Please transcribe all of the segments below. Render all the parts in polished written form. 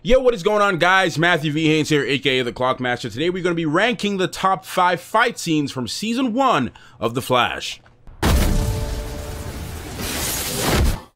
Yo, what is going on, guys? Matthew V. Haynes here, aka the Clockmaster. Today we're going to be ranking the top 5 fight scenes from Season 1 of The Flash.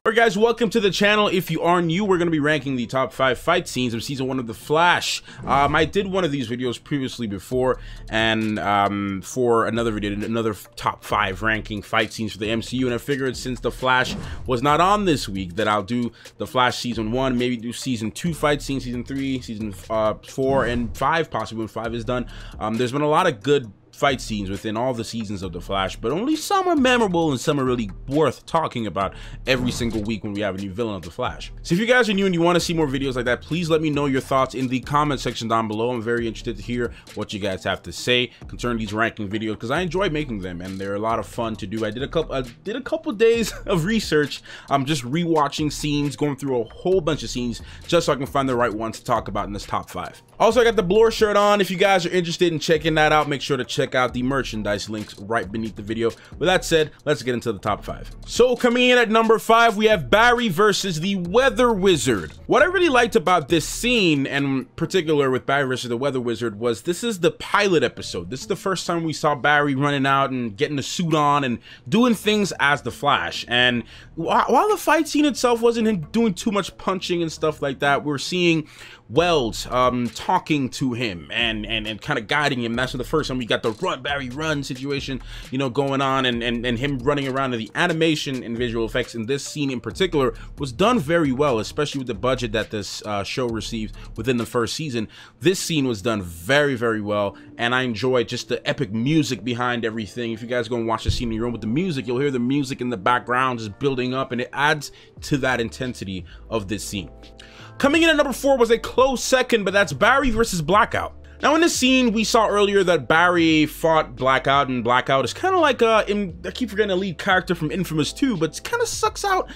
Alright guys, welcome to the channel. If you are new, we're going to be ranking the top 5 fight scenes of Season 1 of The Flash. I did one of these videos previously before, and for another video, another top 5 ranking fight scenes for the MCU, and I figured since The Flash was not on this week, that I'll do The Flash Season 1, maybe do Season 2 fight scenes, Season 3, Season 4, and 5, possibly when 5 is done. There's been a lot of good fight scenes within all the seasons of The Flash, but only some are memorable and some are really worth talking about every single week when we have a new villain of The Flash. So if you guys are new and you want to see more videos like that, please let me know your thoughts in the comment section down below. I'm very interested to hear what you guys have to say concerning these ranking videos, because I enjoy making them and they're a lot of fun to do. I did a couple days of research. I'm just rewatching scenes, going through a whole bunch of scenes just so I can find the right ones to talk about in this top 5. Also, I got the Blur shirt on. If you guys are interested in checking that out, make sure to check out the merchandise links right beneath the video. With that said, let's get into the top 5. So coming in at number 5, we have Barry versus the Weather Wizard. What I really liked about this scene, and in particular with Barry versus the Weather Wizard, was this is the pilot episode. This is the first time we saw Barry running out and getting the suit on and doing things as the Flash. And while the fight scene itself wasn't him doing too much punching and stuff like that, we're seeing Wells talking to him and kind of guiding him. That's the first time we got the run Barry run situation, you know, going on, and him running around. And the animation and visual effects in this scene in particular was done very well, especially with the budget that this show received within the first season. This scene was done very, very well, and I enjoyed just the epic music behind everything. If you guys go and watch the scene in your own with the music, you'll hear the music in the background just building up, and it adds to that intensity of this scene. Coming in at number 4 was a close second, but that's Barry versus Blackout. Now in this scene, we saw earlier that Barry fought Blackout, and Blackout is kind of like I keep forgetting, a lead character from Infamous 2, but it kind of sucks out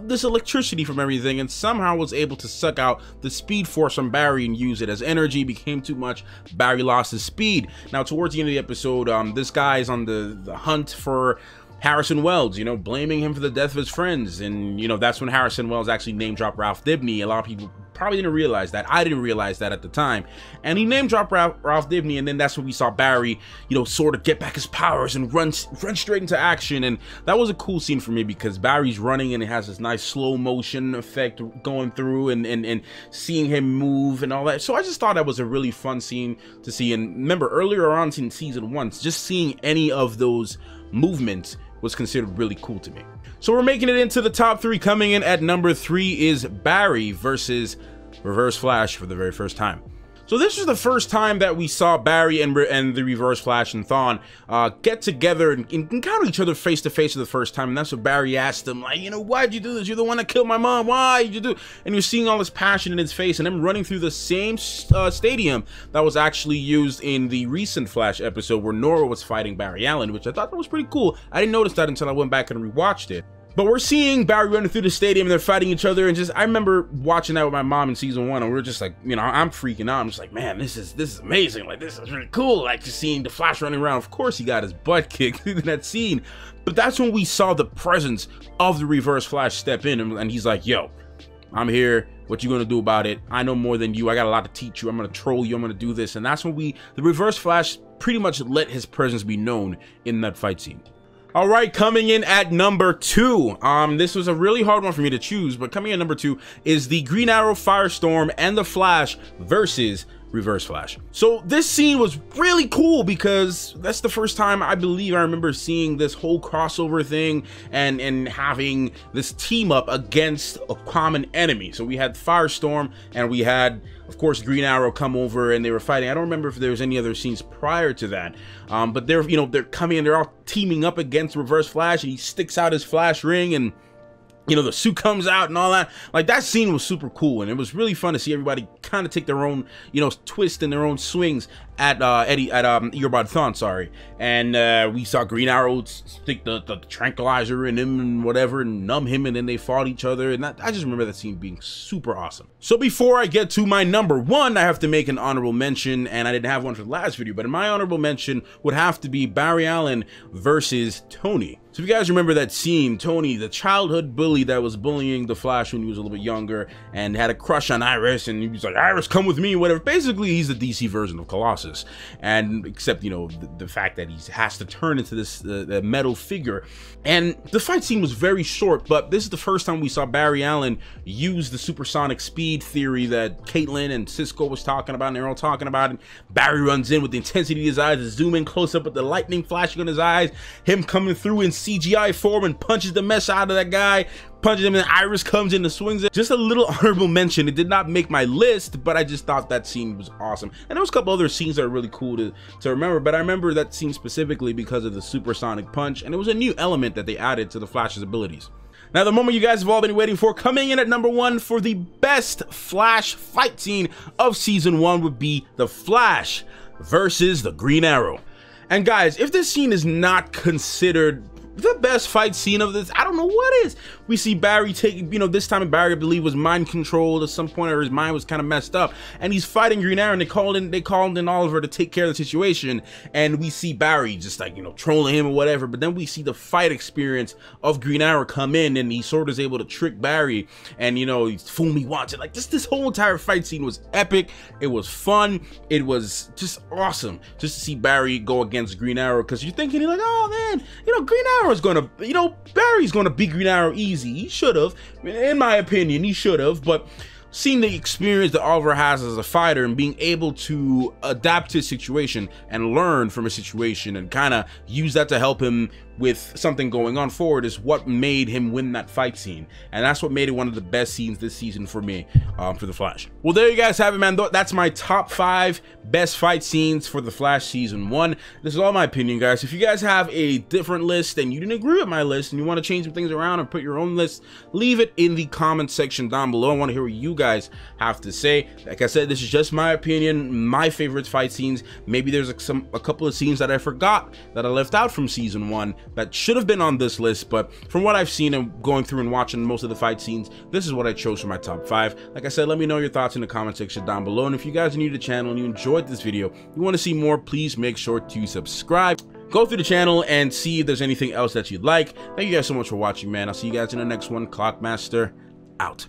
this electricity from everything, and somehow was able to suck out the speed force from Barry and use it as energy. Became too much. Barry lost his speed. Now towards the end of the episode, this guy is on the hunt for Harrison Wells, you know, blaming him for the death of his friends. And, you know, that's when Harrison Wells actually name-dropped Ralph Dibny. A lot of people probably didn't realize that. I didn't realize that at the time. And he name-dropped Ralph Dibny, and then that's when we saw Barry, you know, sort of get back his powers and run straight into action. And that was a cool scene for me, because Barry's running and it has this nice slow motion effect going through, and seeing him move and all that. So I just thought that was a really fun scene to see. And remember, earlier on in Season 1, just seeing any of those movements was considered really cool to me. So we're making it into the top 3. Coming in at number 3 is Barry versus Reverse Flash for the very first time. So this was the first time that we saw Barry and the Reverse Flash and Thawne get together and encounter each other face to face for the first time. And that's what Barry asked him, like, you know, why'd you do this? You're the one that killed my mom. Why did you do? And you're seeing all this passion in his face, and him running through the same stadium that was actually used in the recent Flash episode where Nora was fighting Barry Allen, which I thought that was pretty cool. I didn't notice that until I went back and rewatched it. But we're seeing Barry running through the stadium and they're fighting each other, and just, I remember watching that with my mom in Season 1, and we were just like, you know, I'm freaking out. I'm just like, man, this is amazing. Like, this is really cool. Like, just seeing the Flash running around. Of course he got his butt kicked in that scene, but that's when we saw the presence of the Reverse Flash step in, and he's like, yo, I'm here. What you gonna do about it? I know more than you. I got a lot to teach you. I'm gonna troll you. I'm gonna do this. And that's when the Reverse Flash pretty much let his presence be known in that fight scene. All right, coming in at number 2. This was a really hard one for me to choose, but coming in at number 2 is the Green Arrow, Firestorm, and the Flash versus Reverse Flash. So this scene was really cool, because that's the first time I believe I remember seeing this whole crossover thing and having this team up against a common enemy. So we had Firestorm, and we had, of course, Green Arrow come over, and they were fighting. I don't remember if there was any other scenes prior to that, but they're coming and they're all teaming up against Reverse Flash, and he sticks out his Flash ring, and you know, the suit comes out and all that. Like, that scene was super cool, and it was really fun to see everybody kind of take their own, you know, twist and their own swings at Eobard Thawne, sorry. And we saw Green Arrow stick the tranquilizer in him and whatever, and numb him, and then they fought each other. And I just remember that scene being super awesome. So before I get to my number 1, I have to make an honorable mention, and I didn't have one for the last video, but my honorable mention would have to be Barry Allen versus Tony. So if you guys remember that scene, Tony, the childhood bully that was bullying the Flash when he was a little bit younger and had a crush on Iris, and he was like, Iris, come with me, whatever. Basically, he's the DC version of Colossus, and except, you know, the fact that he has to turn into this metal figure. And the fight scene was very short, but this is the first time we saw Barry Allen use the supersonic speed theory that Caitlin and Cisco was talking about, and they're all talking about it. Barry runs in with the intensity of his eyes, the zoom in close up with the lightning flashing on his eyes, him coming through in CGI form and punches the mess out of that guy, punches him, and Iris comes in and swings it. Just a little honorable mention. It did not make my list, but I just thought that scene was awesome. And there was a couple other scenes that are really cool to remember, but I remember that scene specifically because of the supersonic punch, and it was a new element that they added to the Flash's abilities. Now, the moment you guys have all been waiting for, coming in at number 1 for the best Flash fight scene of season 1 would be the Flash versus the Green Arrow. And guys, if this scene is not considered the best fight scene of this, I don't know what is. We see Barry taking, you know, this time Barry, I believe, was mind controlled at some point, or his mind was kind of messed up, and he's fighting Green Arrow, and they called in Oliver to take care of the situation, and we see Barry just, like, you know, trolling him or whatever. But then we see the fight experience of Green Arrow come in, and he sort of is able to trick Barry, and, you know, he's fool me once. And like this whole entire fight scene was epic. It was fun. It was just awesome just to see Barry go against Green Arrow, because you're thinking, you're like, oh man, you know, Green Arrow is gonna, you know, Barry's gonna beat Green Arrow easy. He should have, in my opinion, he should have. But seeing the experience that Oliver has as a fighter and being able to adapt to a situation and learn from a situation and kind of use that to help him with something going on forward is what made him win that fight scene, and that's what made it one of the best scenes this season for me, for the Flash. Well, there you guys have it, man. That's my top 5 best fight scenes for the Flash season 1. This is all my opinion, guys. If you guys have a different list and you didn't agree with my list and you want to change some things around and put your own list, leave it in the comment section down below. I want to hear what you guys have to say. Like I said, this is just my opinion, my favorite fight scenes. Maybe there's a couple of scenes that I forgot that I left out from season 1 that should have been on this list, but from what I've seen and going through and watching most of the fight scenes, this is what I chose for my top 5. Like I said, let me know your thoughts in the comment section down below, and if you guys are new to the channel and you enjoyed this video, you want to see more, please make sure to subscribe. Go through the channel and see if there's anything else that you'd like. Thank you guys so much for watching, man. I'll see you guys in the next one. Clockmaster out.